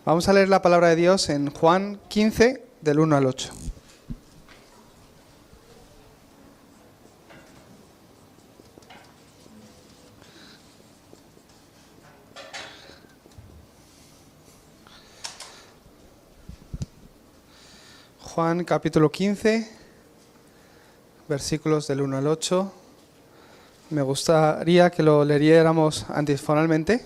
Vamos a leer la palabra de Dios en Juan 15, del 1 al 8. Juan capítulo 15, versículos del 1 al 8. Me gustaría que lo leyéramos antifonalmente.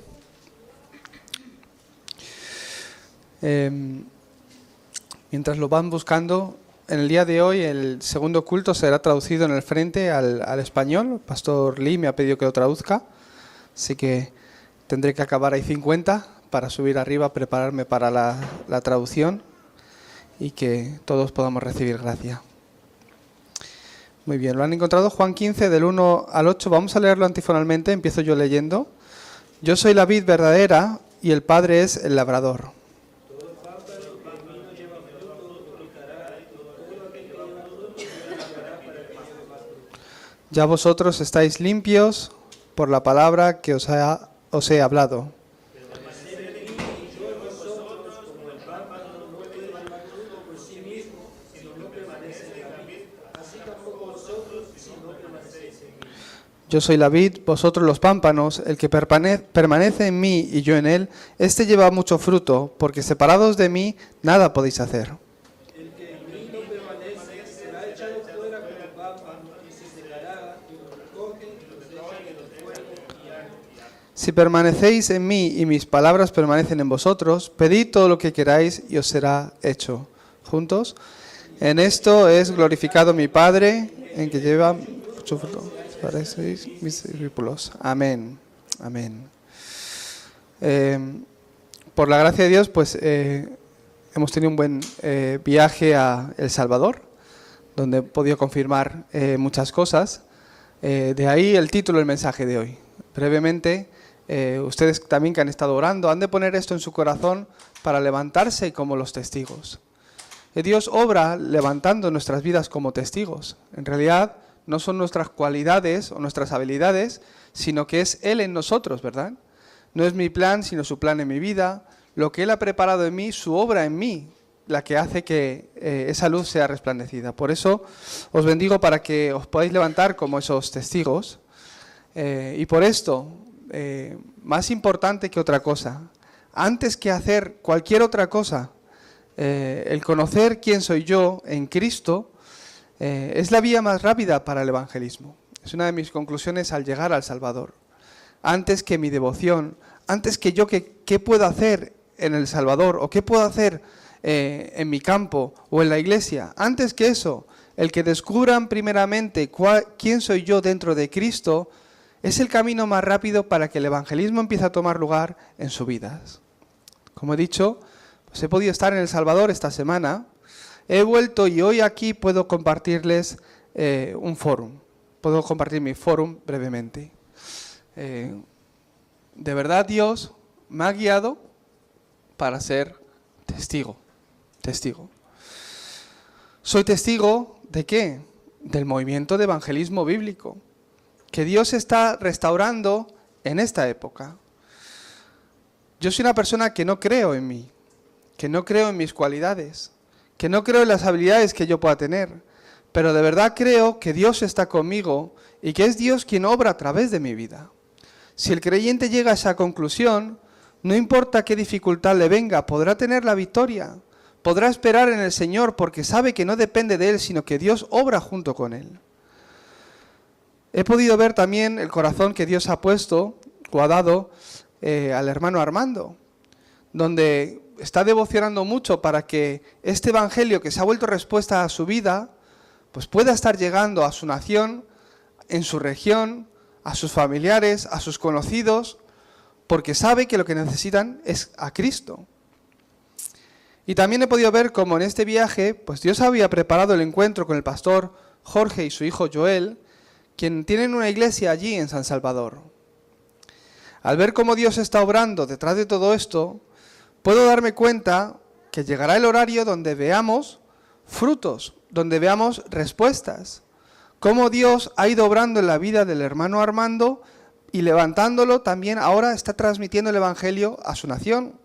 Mientras lo van buscando, en el día de hoy el segundo culto será traducido en el frente al español. El pastor Lee me ha pedido que lo traduzca, así que tendré que acabar ahí 50 para subir arriba, prepararme para la traducción y que todos podamos recibir gracia. Muy bien, ¿lo han encontrado? Juan 15, del 1 al 8. Vamos a leerlo antifonalmente, empiezo yo leyendo. Yo soy la vid verdadera y el Padre es el labrador. Ya vosotros estáis limpios por la palabra que os he hablado. Yo soy la vid, vosotros los pámpanos. El que permanece en mí y yo en él, éste lleva mucho fruto, porque separados de mí nada podéis hacer. El que en mí no permanece será echado fuera como pámpano y se secará, y lo recogen y lo echan en el fuego y arden. Si permanecéis en mí y mis palabras permanecen en vosotros, pedid todo lo que queráis y os será hecho. ¿Juntos? En esto es glorificado mi Padre, en que lleva mucho fruto. Parecéis mis discípulos. Amén. Amén. Por la gracia de Dios, pues hemos tenido un buen viaje a El Salvador, donde he podido confirmar muchas cosas. De ahí el título del mensaje de hoy. Brevemente, ustedes también que han estado orando, han de poner esto en su corazón para levantarse como los testigos. Dios obra levantando nuestras vidas como testigos. En realidad, no son nuestras cualidades o nuestras habilidades, sino que es Él en nosotros, ¿verdad? No es mi plan, sino su plan en mi vida, lo que Él ha preparado en mí, su obra en mí, la que hace que esa luz sea resplandecida. Por eso os bendigo para que os podáis levantar como esos testigos. Y por esto, más importante que otra cosa, antes que hacer cualquier otra cosa, el conocer quién soy yo en Cristo, es la vía más rápida para el evangelismo. Es una de mis conclusiones al llegar al Salvador. Antes que mi devoción, antes que yo qué puedo hacer en El Salvador o qué puedo hacer en mi campo o en la iglesia, antes que eso, el que descubran primeramente quién soy yo dentro de Cristo, es el camino más rápido para que el evangelismo empiece a tomar lugar en sus vidas. Como he dicho, pues he podido estar en El Salvador esta semana. He vuelto y hoy aquí puedo compartirles un fórum. Puedo compartir mi fórum brevemente. De verdad Dios me ha guiado para ser testigo. Soy testigo ¿de qué? Del movimiento de evangelismo bíblico que Dios está restaurando en esta época. Yo soy una persona que no creo en mí, que no creo en mis cualidades, que no creo en las habilidades que yo pueda tener, pero de verdad creo que Dios está conmigo y que es Dios quien obra a través de mi vida. Si el creyente llega a esa conclusión, no importa qué dificultad le venga, podrá tener la victoria, podrá esperar en el Señor porque sabe que no depende de Él, sino que Dios obra junto con Él. He podido ver también el corazón que Dios ha puesto o ha dado al hermano Armando, donde está devocionando mucho para que este evangelio que se ha vuelto respuesta a su vida, pues pueda estar llegando a su nación, en su región, a sus familiares, a sus conocidos, porque sabe que lo que necesitan es a Cristo. Y también he podido ver cómo en este viaje, pues Dios había preparado el encuentro con el pastor Jorge y su hijo Joel, quien tienen una iglesia allí en San Salvador. Al ver cómo Dios está obrando detrás de todo esto, puedo darme cuenta que llegará el horario donde veamos frutos, donde veamos respuestas. Cómo Dios ha ido obrando en la vida del hermano Armando y levantándolo también ahora está transmitiendo el evangelio a su nación.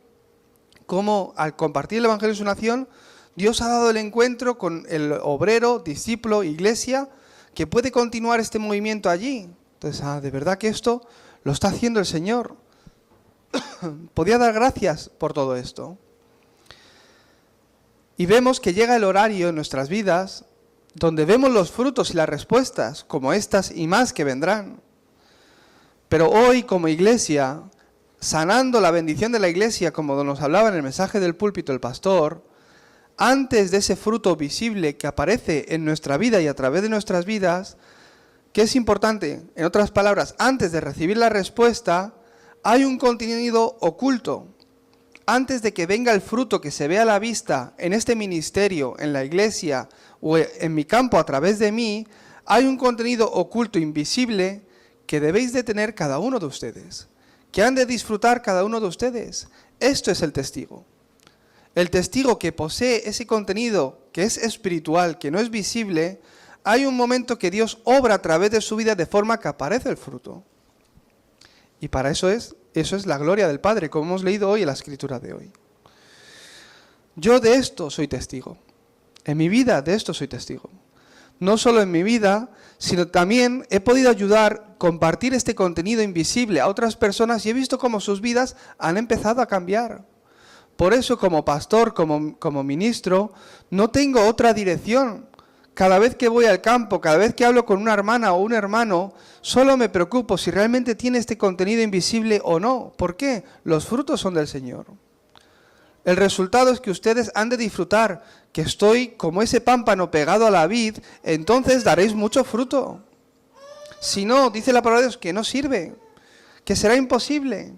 cómo al compartir el Evangelio en su nación, Dios ha dado el encuentro con el obrero, discípulo, iglesia, que puede continuar este movimiento allí. Entonces, de verdad que esto lo está haciendo el Señor. Podía dar gracias por todo esto. Y vemos que llega el horario en nuestras vidas donde vemos los frutos y las respuestas, como estas y más que vendrán. Pero hoy, como iglesia, sanando la bendición de la iglesia, como nos hablaba en el mensaje del púlpito el pastor, antes de ese fruto visible que aparece en nuestra vida y a través de nuestras vidas, ¿qué es importante? En otras palabras, antes de recibir la respuesta, hay un contenido oculto. Antes de que venga el fruto que se vea a la vista en este ministerio, en la iglesia o en mi campo a través de mí, hay un contenido oculto, invisible, que debéis de tener cada uno de ustedes, que han de disfrutar cada uno de ustedes. Esto es el testigo. El testigo que posee ese contenido que es espiritual, que no es visible, hay un momento que Dios obra a través de su vida de forma que aparece el fruto. Y para eso es la gloria del Padre, como hemos leído hoy en la escritura de hoy. Yo de esto soy testigo. En mi vida de esto soy testigo. No solo en mi vida, sino también he podido ayudar, compartir este contenido invisible a otras personas y he visto cómo sus vidas han empezado a cambiar. Por eso, como pastor, como ministro, no tengo otra dirección. Cada vez que voy al campo, cada vez que hablo con una hermana o un hermano, solo me preocupo si realmente tiene este contenido invisible o no. ¿Por qué? Los frutos son del Señor. El resultado es que ustedes han de disfrutar, que estoy como ese pámpano pegado a la vid, entonces daréis mucho fruto. Si no, dice la palabra de Dios, que no sirve, que será imposible.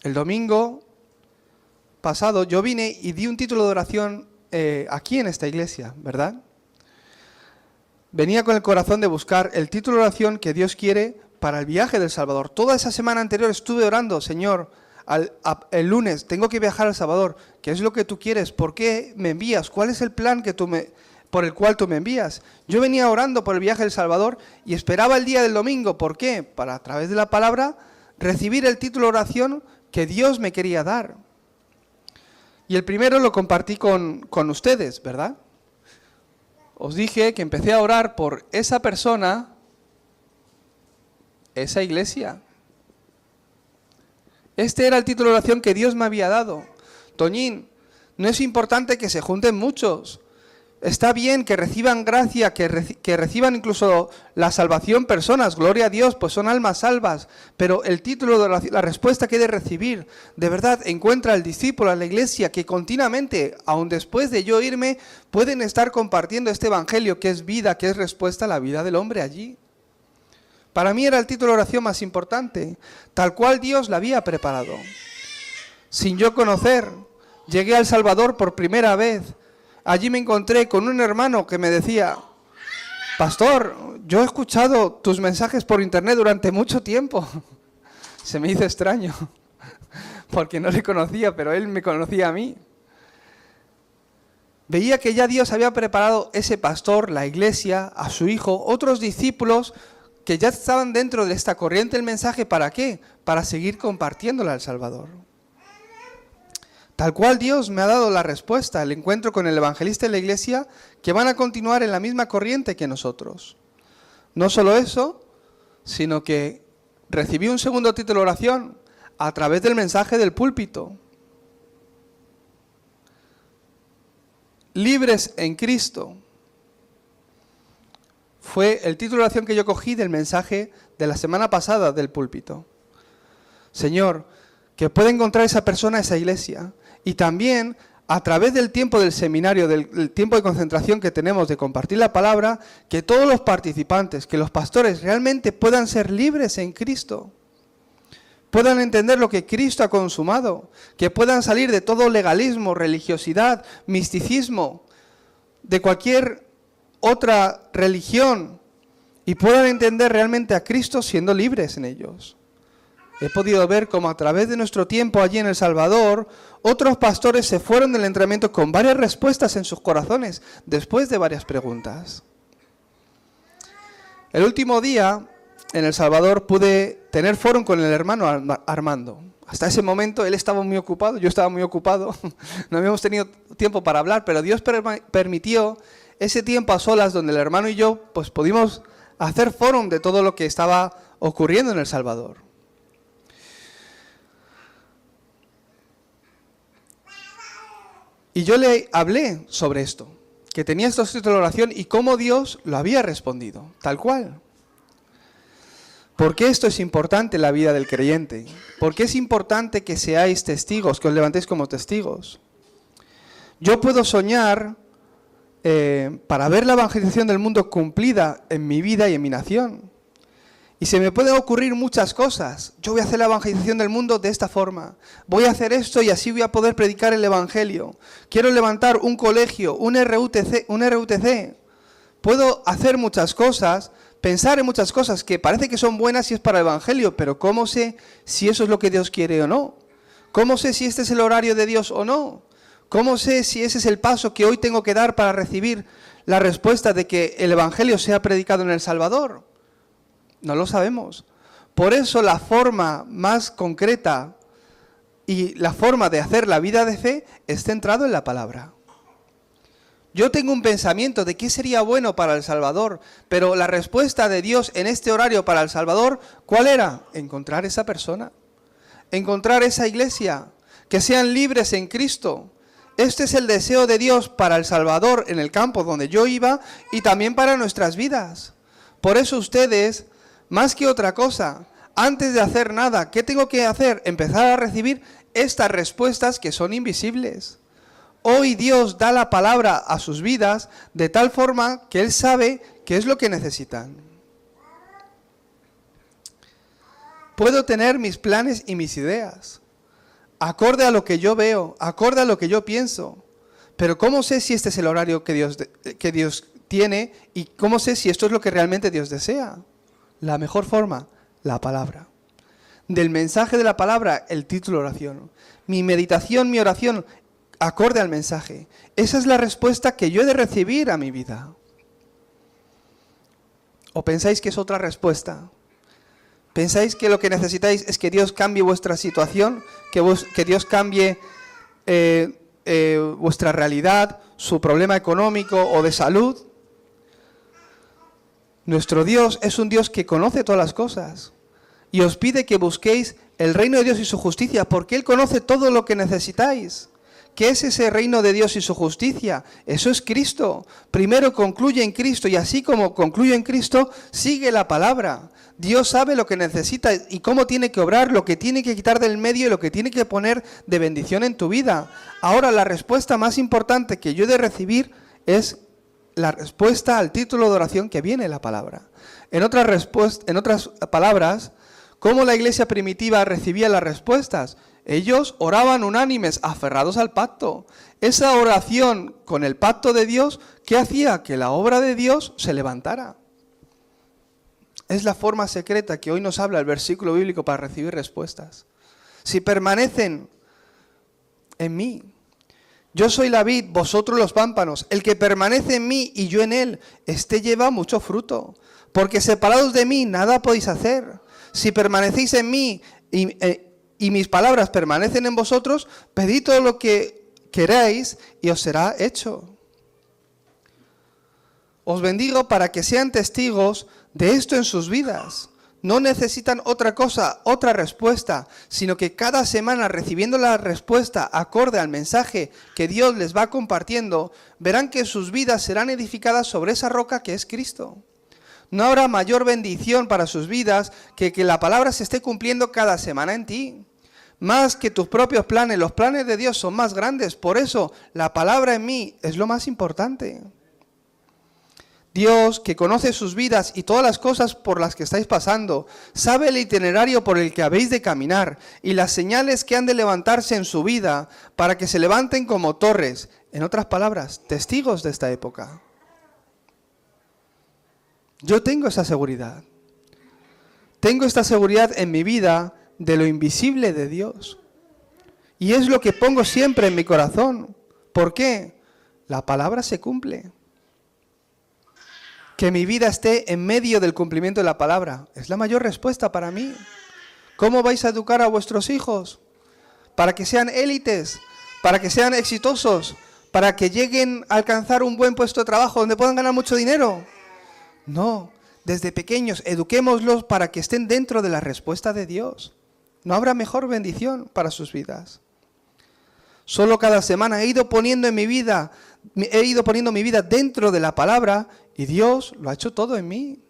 El domingo pasado yo vine y di un título de oración aquí en esta iglesia, ¿verdad? Venía con el corazón de buscar el título de oración que Dios quiere para el viaje del Salvador. Toda esa semana anterior estuve orando, Señor, el lunes tengo que viajar al Salvador. ¿Qué es lo que tú quieres? ¿Por qué me envías? ¿Cuál es el plan por el cual tú me envías? Yo venía orando por el viaje del Salvador y esperaba el día del domingo. ¿Por qué? Para a través de la palabra recibir el título de oración que Dios me quería dar. Y el primero lo compartí con ustedes, ¿verdad? Os dije que empecé a orar por esa persona, esa iglesia. Este era el título de oración que Dios me había dado. Toñín, no es importante que se junten muchos. Está bien que reciban gracia, que reciban incluso la salvación personas, gloria a Dios, pues son almas salvas. Pero el título de la respuesta que he de recibir, de verdad, encuentra al discípulo, a la iglesia, que continuamente, aun después de yo irme, pueden estar compartiendo este evangelio que es vida, que es respuesta a la vida del hombre allí. Para mí era el título de oración más importante, tal cual Dios la había preparado. Sin yo conocer, llegué al Salvador por primera vez. Allí me encontré con un hermano que me decía, pastor, yo he escuchado tus mensajes por internet durante mucho tiempo. Se me hizo extraño, porque no le conocía, pero él me conocía a mí. Veía que ya Dios había preparado ese pastor, la iglesia, a su hijo, otros discípulos que ya estaban dentro de esta corriente del mensaje. ¿Para qué? Para seguir compartiéndola al Salvador. Tal cual Dios me ha dado la respuesta, el encuentro con el evangelista de la iglesia, que van a continuar en la misma corriente que nosotros. No solo eso, sino que recibí un segundo título de oración a través del mensaje del púlpito. Libres en Cristo. Fue el título de oración que yo cogí del mensaje de la semana pasada del púlpito. Señor, que pueda encontrar esa persona, esa iglesia. Y también, a través del tiempo del seminario, del tiempo de concentración que tenemos de compartir la palabra, que todos los participantes, que los pastores realmente puedan ser libres en Cristo. Puedan entender lo que Cristo ha consumado. Que puedan salir de todo legalismo, religiosidad, misticismo, de cualquier otra religión. Y puedan entender realmente a Cristo siendo libres en ellos. He podido ver cómo a través de nuestro tiempo allí en El Salvador, otros pastores se fueron del entrenamiento con varias respuestas en sus corazones, después de varias preguntas. El último día en El Salvador pude tener foro con el hermano Armando. Hasta ese momento él estaba muy ocupado, yo estaba muy ocupado, no habíamos tenido tiempo para hablar, pero Dios permitió ese tiempo a solas donde el hermano y yo pues pudimos hacer foro de todo lo que estaba ocurriendo en El Salvador. Y yo le hablé sobre esto, que tenía estos títulos de oración y cómo Dios lo había respondido, tal cual. ¿Por qué esto es importante en la vida del creyente? ¿Por qué es importante que seáis testigos, que os levantéis como testigos? Yo puedo soñar para ver la evangelización del mundo cumplida en mi vida y en mi nación. Y se me pueden ocurrir muchas cosas. Yo voy a hacer la evangelización del mundo de esta forma. Voy a hacer esto y así voy a poder predicar el evangelio. Quiero levantar un colegio, un RUTC. Puedo hacer muchas cosas, pensar en muchas cosas que parece que son buenas y es para el evangelio, pero ¿cómo sé si eso es lo que Dios quiere o no? ¿Cómo sé si este es el horario de Dios o no? ¿Cómo sé si ese es el paso que hoy tengo que dar para recibir la respuesta de que el evangelio sea predicado en El Salvador? No lo sabemos. Por eso la forma más concreta y la forma de hacer la vida de fe es centrado en la palabra. Yo tengo un pensamiento de qué sería bueno para El Salvador, pero la respuesta de Dios en este horario para El Salvador, ¿cuál era? Encontrar esa persona, encontrar esa iglesia, que sean libres en Cristo. Este es el deseo de Dios para El Salvador en el campo donde yo iba y también para nuestras vidas. Por eso ustedes, más que otra cosa, antes de hacer nada, ¿qué tengo que hacer? Empezar a recibir estas respuestas que son invisibles. Hoy Dios da la palabra a sus vidas de tal forma que Él sabe qué es lo que necesitan. Puedo tener mis planes y mis ideas, acorde a lo que yo veo, acorde a lo que yo pienso, pero ¿cómo sé si este es el horario que Dios tiene y cómo sé si esto es lo que realmente Dios desea? La mejor forma, la palabra. Del mensaje de la palabra, el título de oración. Mi meditación, mi oración, acorde al mensaje. Esa es la respuesta que yo he de recibir a mi vida. ¿O pensáis que es otra respuesta? ¿Pensáis que lo que necesitáis es que Dios cambie vuestra situación? ¿Que Dios cambie vuestra realidad, su problema económico o de salud? Nuestro Dios es un Dios que conoce todas las cosas y os pide que busquéis el reino de Dios y su justicia, porque Él conoce todo lo que necesitáis. ¿Qué es ese reino de Dios y su justicia? Eso es Cristo. Primero concluye en Cristo y así como concluye en Cristo, sigue la palabra. Dios sabe lo que necesita y cómo tiene que obrar, lo que tiene que quitar del medio y lo que tiene que poner de bendición en tu vida. Ahora, la respuesta más importante que yo he de recibir es la respuesta al título de oración que viene en la palabra. En otras palabras, ¿cómo la iglesia primitiva recibía las respuestas? Ellos oraban unánimes, aferrados al pacto. Esa oración con el pacto de Dios, ¿qué hacía? Que la obra de Dios se levantara. Es la forma secreta que hoy nos habla el versículo bíblico para recibir respuestas. Si permanecen en mí, yo soy la vid, vosotros los pámpanos. El que permanece en mí y yo en él, este lleva mucho fruto. Porque separados de mí nada podéis hacer. Si permanecéis en mí y mis palabras permanecen en vosotros, pedid todo lo que queráis y os será hecho. Os bendigo para que sean testigos de esto en sus vidas. No necesitan otra cosa, otra respuesta, sino que cada semana recibiendo la respuesta acorde al mensaje que Dios les va compartiendo, verán que sus vidas serán edificadas sobre esa roca que es Cristo. No habrá mayor bendición para sus vidas que la palabra se esté cumpliendo cada semana en ti. Más que tus propios planes, los planes de Dios son más grandes, por eso la palabra en mí es lo más importante. Dios, que conoce sus vidas y todas las cosas por las que estáis pasando, sabe el itinerario por el que habéis de caminar y las señales que han de levantarse en su vida para que se levanten como torres, en otras palabras, testigos de esta época. Yo tengo esa seguridad. Tengo esta seguridad en mi vida de lo invisible de Dios. Y es lo que pongo siempre en mi corazón. ¿Por qué? La palabra se cumple. Que mi vida esté en medio del cumplimiento de la palabra. Es la mayor respuesta para mí. ¿Cómo vais a educar a vuestros hijos? Para que sean élites, para que sean exitosos, para que lleguen a alcanzar un buen puesto de trabajo donde puedan ganar mucho dinero. No, desde pequeños eduquémoslos para que estén dentro de la respuesta de Dios. No habrá mejor bendición para sus vidas. Solo cada semana he ido poniendo mi vida dentro de la palabra y Dios lo ha hecho todo en mí.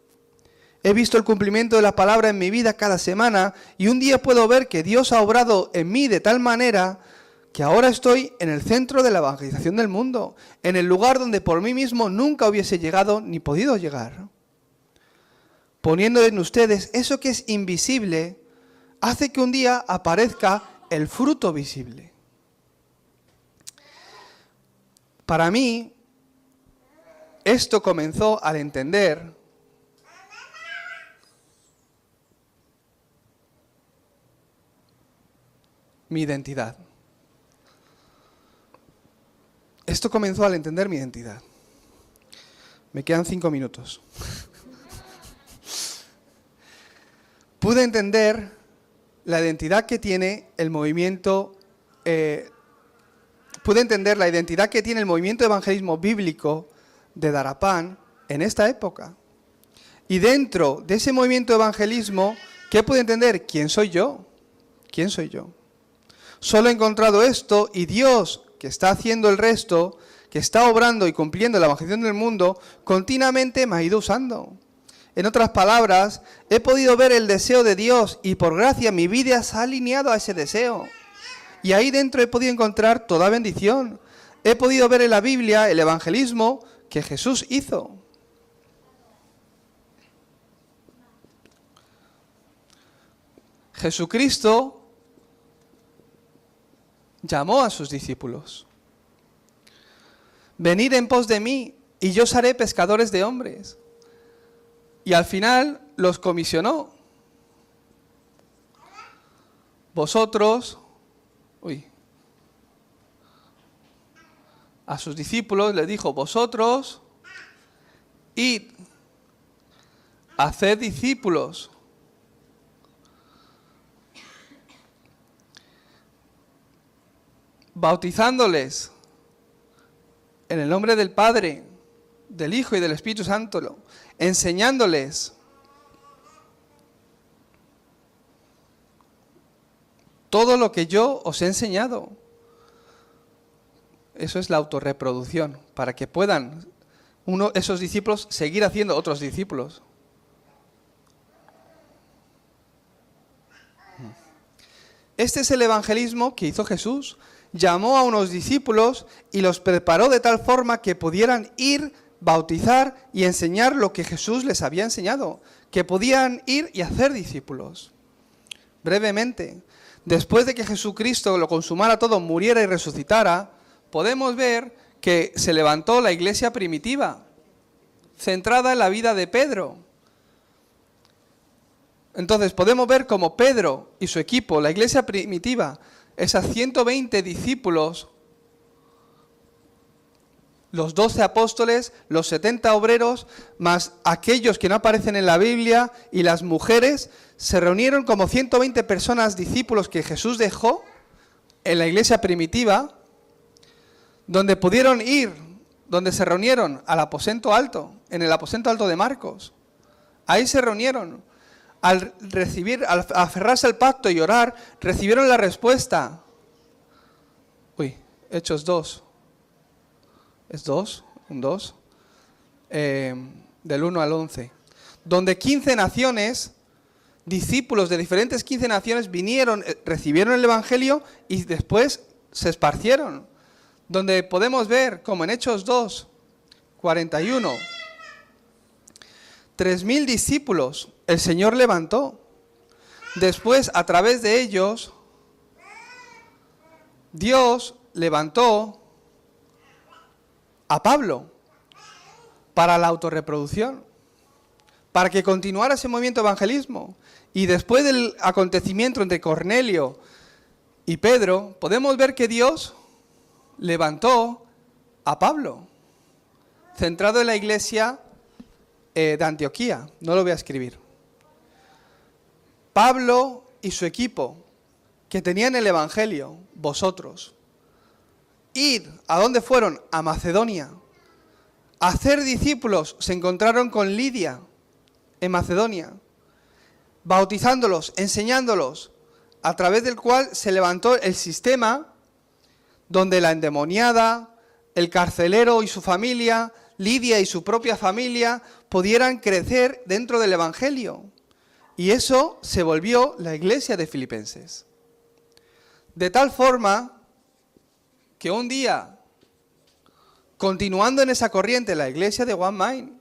He visto el cumplimiento de la palabra en mi vida cada semana y un día puedo ver que Dios ha obrado en mí de tal manera que ahora estoy en el centro de la evangelización del mundo, en el lugar donde por mí mismo nunca hubiese llegado ni podido llegar. Poniendo en ustedes eso que es invisible, hace que un día aparezca el fruto visible. Para mí, esto comenzó al entender mi identidad. Esto comenzó al entender mi identidad. Me quedan 5 minutos. Pude entender la identidad que tiene el movimiento, pude entender la identidad que tiene el movimiento de evangelismo bíblico de Darapán en esta época. Y dentro de ese movimiento de evangelismo, ¿qué pude entender? ¿Quién soy yo? ¿Quién soy yo? Solo he encontrado esto y Dios, que está haciendo el resto, que está obrando y cumpliendo la evangelización del mundo, continuamente me ha ido usando. En otras palabras, he podido ver el deseo de Dios y por gracia mi vida se ha alineado a ese deseo. Y ahí dentro he podido encontrar toda bendición. He podido ver en la Biblia el evangelismo que Jesús hizo. Jesucristo llamó a sus discípulos. Venid en pos de mí y yo os haré pescadores de hombres. Y al final los comisionó. Vosotros, a sus discípulos les dijo, vosotros id, haced discípulos. Bautizándoles en el nombre del Padre, del Hijo y del Espíritu Santo, enseñándoles todo lo que yo os he enseñado. Eso es la autorreproducción, para que puedan esos discípulos seguir haciendo otros discípulos. Este es el evangelismo que hizo Jesús. Llamó a unos discípulos y los preparó de tal forma que pudieran ir, bautizar y enseñar lo que Jesús les había enseñado, que podían ir y hacer discípulos. Brevemente, después de que Jesucristo lo consumara todo, muriera y resucitara, podemos ver que se levantó la iglesia primitiva, centrada en la vida de Pedro. Entonces podemos ver cómo Pedro y su equipo, la iglesia primitiva, esas 120 discípulos, los 12 apóstoles, los 70 obreros, más aquellos que no aparecen en la Biblia y las mujeres, se reunieron como 120 personas, discípulos que Jesús dejó en la iglesia primitiva, donde pudieron ir, donde se reunieron al aposento alto, en el aposento alto de Marcos. Ahí se reunieron. Al aferrarse al pacto y orar, recibieron la respuesta. Hechos 2. ¿Es 2? ¿Un 2? Del 1 al 11. Donde 15 naciones, discípulos de diferentes 15 naciones vinieron, recibieron el Evangelio y después se esparcieron. Donde podemos ver, como en Hechos 2, 41, 3.000 discípulos el Señor levantó. Después, a través de ellos, Dios levantó a Pablo para la autorreproducción, para que continuara ese movimiento de evangelismo. Y después del acontecimiento entre Cornelio y Pedro, podemos ver que Dios levantó a Pablo, centrado en la iglesia de Antioquía, no lo voy a escribir. Pablo y su equipo, que tenían el Evangelio, vosotros, id, ¿a dónde fueron? A Macedonia. A hacer discípulos, se encontraron con Lidia en Macedonia, bautizándolos, enseñándolos, a través del cual se levantó el sistema donde la endemoniada, el carcelero y su familia, Lidia y su propia familia, pudieran crecer dentro del Evangelio. Y eso se volvió la iglesia de Filipenses. De tal forma que un día, continuando en esa corriente, la iglesia de One Mind,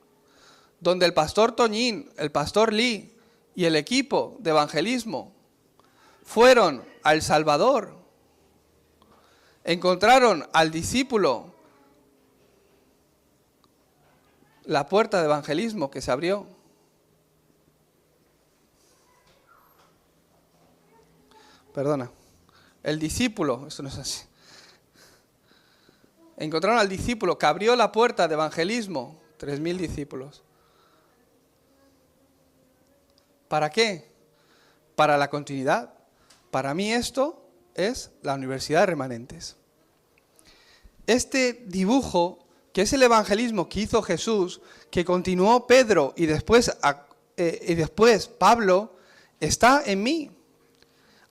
donde el pastor Toñín, el pastor Lee y el equipo de evangelismo fueron a El Salvador, encontraron al discípulo, la puerta de evangelismo que se abrió. Perdona, el discípulo, esto no es así. Encontraron al discípulo que abrió la puerta de evangelismo, 3.000 discípulos. ¿Para qué? Para la continuidad. Para mí esto es la Universidad de Remanentes. Este dibujo, que es el evangelismo que hizo Jesús, que continuó Pedro y después Pablo, está en mí.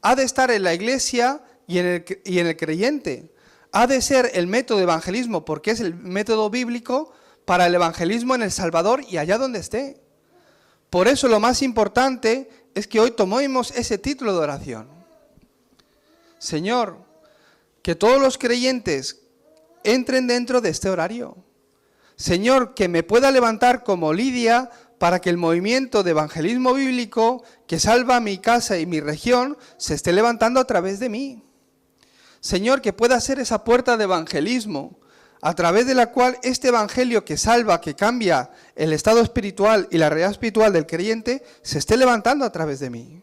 Ha de estar en la iglesia y en el creyente. Ha de ser el método de evangelismo, porque es el método bíblico para el evangelismo en El Salvador y allá donde esté. Por eso lo más importante es que hoy tomemos ese título de oración. Señor, que todos los creyentes entren dentro de este horario. Señor, que me pueda levantar como Lidia para que el movimiento de evangelismo bíblico que salva mi casa y mi región se esté levantando a través de mí. Señor, que pueda ser esa puerta de evangelismo a través de la cual este evangelio que salva, que cambia el estado espiritual y la realidad espiritual del creyente, se esté levantando a través de mí.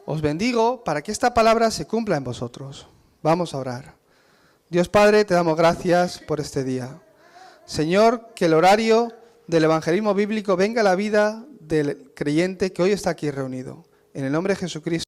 Os bendigo para que esta palabra se cumpla en vosotros. Vamos a orar. Dios Padre, te damos gracias por este día. Señor, que el horario del evangelismo bíblico venga a la vida del creyente que hoy está aquí reunido. En el nombre de Jesucristo.